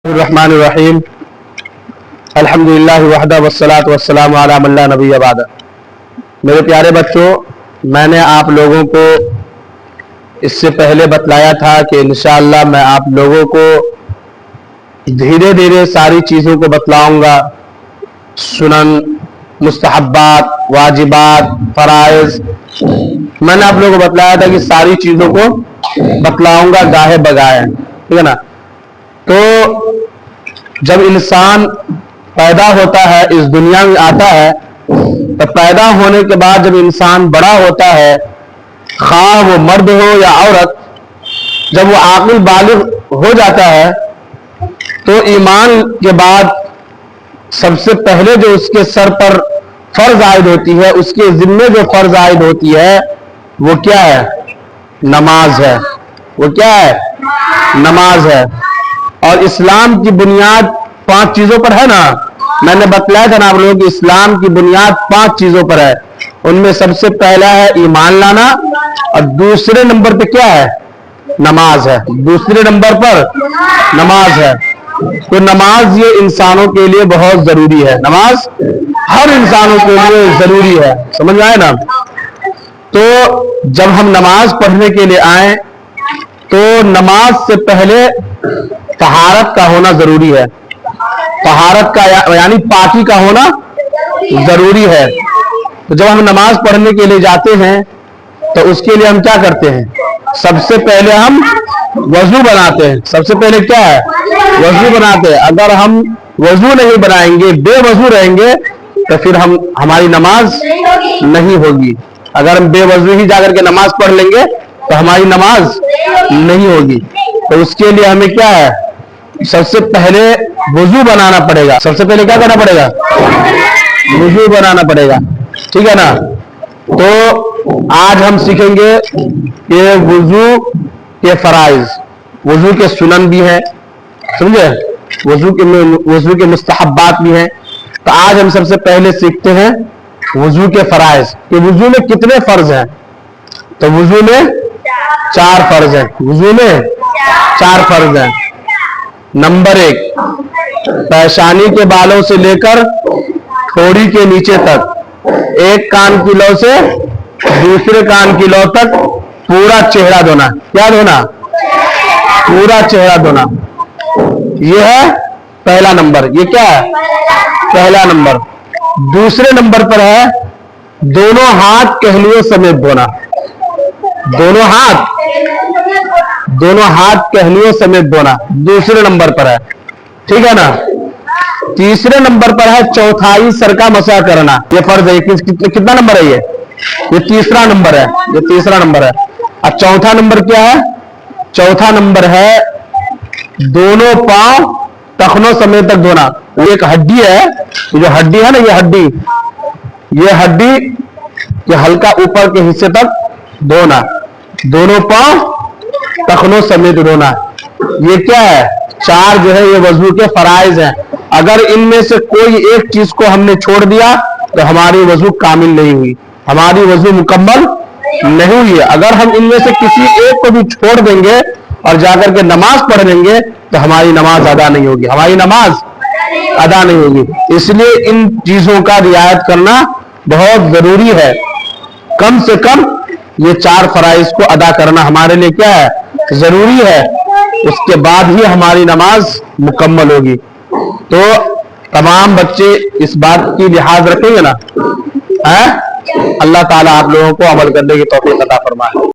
الرحمن الرحیم الحمدللہ وحدہ والصلاۃ والسلام علی من لا نبی بعدہ۔ میرے پیارے بچوں، میں نے آپ لوگوں کو اس سے پہلے بتلایا تھا کہ انشاءاللہ میں آپ لوگوں کو دھیرے دھیرے ساری چیزوں کو بتلاؤں گا، سنن، مستحبات، واجبات، فرائض۔ میں نے آپ لوگوں کو بتلایا تھا کہ ساری چیزوں کو بتلاؤں گا گاہے بگاہے، ٹھیک ہے نا۔ تو جب انسان پیدا ہوتا ہے، اس دنیا میں آتا ہے، تو پیدا ہونے کے بعد جب انسان بڑا ہوتا ہے، خواہ وہ مرد ہو یا عورت، جب وہ عاقل بالغ ہو جاتا ہے تو ایمان کے بعد سب سے پہلے جو اس کے سر پر فرض عائد ہوتی ہے، اس کے ذمے جو فرض عائد ہوتی ہے وہ کیا ہے؟ نماز ہے۔ وہ کیا ہے؟ نماز ہے۔ اور اسلام کی بنیاد 5 چیزوں پر ہے نا۔ میں نے بتلایا تھا نا آپ لوگوں کی اسلام کی بنیاد 5 چیزوں پر ہے۔ ان میں سب سے پہلا ہے ایمان لانا، اور دوسرے نمبر پہ کیا ہے؟ نماز ہے۔ دوسرے نمبر پر نماز ہے۔ تو نماز یہ انسانوں کے لیے بہت ضروری ہے۔ نماز ہر انسانوں کے لیے ضروری ہے، سمجھ میں آئے نا۔ تو جب ہم نماز پڑھنے کے لیے آئیں تو نماز سے پہلے طہارت کا ہونا ضروری ہے۔ طہارت کا یعنی پاکی کا ہونا ضروری ہے۔ تو جب ہم نماز پڑھنے کے لیے جاتے ہیں تو اس کے لیے ہم کیا کرتے ہیں؟ سب سے پہلے ہم وضو بناتے ہیں۔ سب سے پہلے کیا ہے؟ وضو بناتے ہیں۔ اگر ہم وضو نہیں بنائیں گے، بے وضو رہیں گے، تو پھر ہماری نماز نہیں ہوگی۔ اگر ہم بے وضو ہی جا کر کے نماز پڑھ لیں گے تو ہماری نماز نہیں ہوگی۔ تو اس کے لیے ہمیں کیا ہے؟ سب سے پہلے وضو بنانا پڑے گا۔ سب سے پہلے کیا کرنا پڑے گا؟ وضو بنانا پڑے گا، ٹھیک ہے نا۔ تو آج ہم سیکھیں گے کہ وضو کے فرائض، وضو کے سنن بھی ہیں، سمجھے، وضو کے مستحبات بھی ہیں۔ تو آج ہم سب سے پہلے سیکھتے ہیں وضو کے فرائض، کہ وضو میں کتنے فرض ہیں۔ تو وضو میں 4 فرض ہیں۔ وضو میں 4 فرض ہیں۔ نمبر 1، پیشانی کے بالوں سے لے کر ٹھوڑی کے نیچے تک، ایک کان کی لو سے دوسرے کان کی لو تک پورا چہرہ دھونا۔ کیا دھونا؟ پورا چہرہ دھونا۔ یہ ہے پہلا نمبر۔ یہ کیا ہے؟ پہلا نمبر۔ دوسرے نمبر پر ہے دونوں ہاتھ کہنیوں سمیت دھونا۔ دونوں ہاتھ کہنیوں سمیت دھونا دوسرے نمبر پر ہے، ٹھیک ہے نا۔ تیسرے نمبر پر ہے چوتھائی سر کا مسح کرنا۔ یہ فرض ہے۔ کتنا نمبر ہے یہ تیسرا نمبر ہے۔ یہ تیسرا نمبر ہے۔ اور چوتھا نمبر کیا ہے؟ چوتھا نمبر ہے دونوں پاؤں ٹخنوں سمیت تک دھونا۔ وہ ایک ہڈی ہے، جو ہڈی ہے نا، یہ ہڈی کے ہلکا اوپر کے حصے تک دھونا۔ دونوں پاؤں ٹخنوں سمیت دھونا۔ یہ کیا ہے؟ 4 جو ہے یہ وضو کے فرائض ہیں۔ اگر ان میں سے کوئی ایک چیز کو ہم نے چھوڑ دیا تو ہماری وضو کامل نہیں ہوئی، ہماری وضو مکمل نہیں ہوئی ہے۔ اگر ہم ان میں سے کسی ایک کو بھی چھوڑ دیں گے اور جا کر کے نماز پڑھ لیں گے تو ہماری نماز ادا نہیں ہوگی، ہماری نماز ادا نہیں ہوگی۔ اس لیے ان چیزوں کا رعایت کرنا بہت ضروری ہے۔ کم سے کم یہ 4 فرائض کو ادا کرنا ہمارے لیے کیا ہے؟ ضروری ہے۔ اس کے بعد ہی ہماری نماز مکمل ہوگی۔ تو تمام بچے اس بات کی لحاظ رکھیں گے نا۔ اللہ تعالیٰ آپ لوگوں کو عمل کرنے کی توفیق عطا فرمائے۔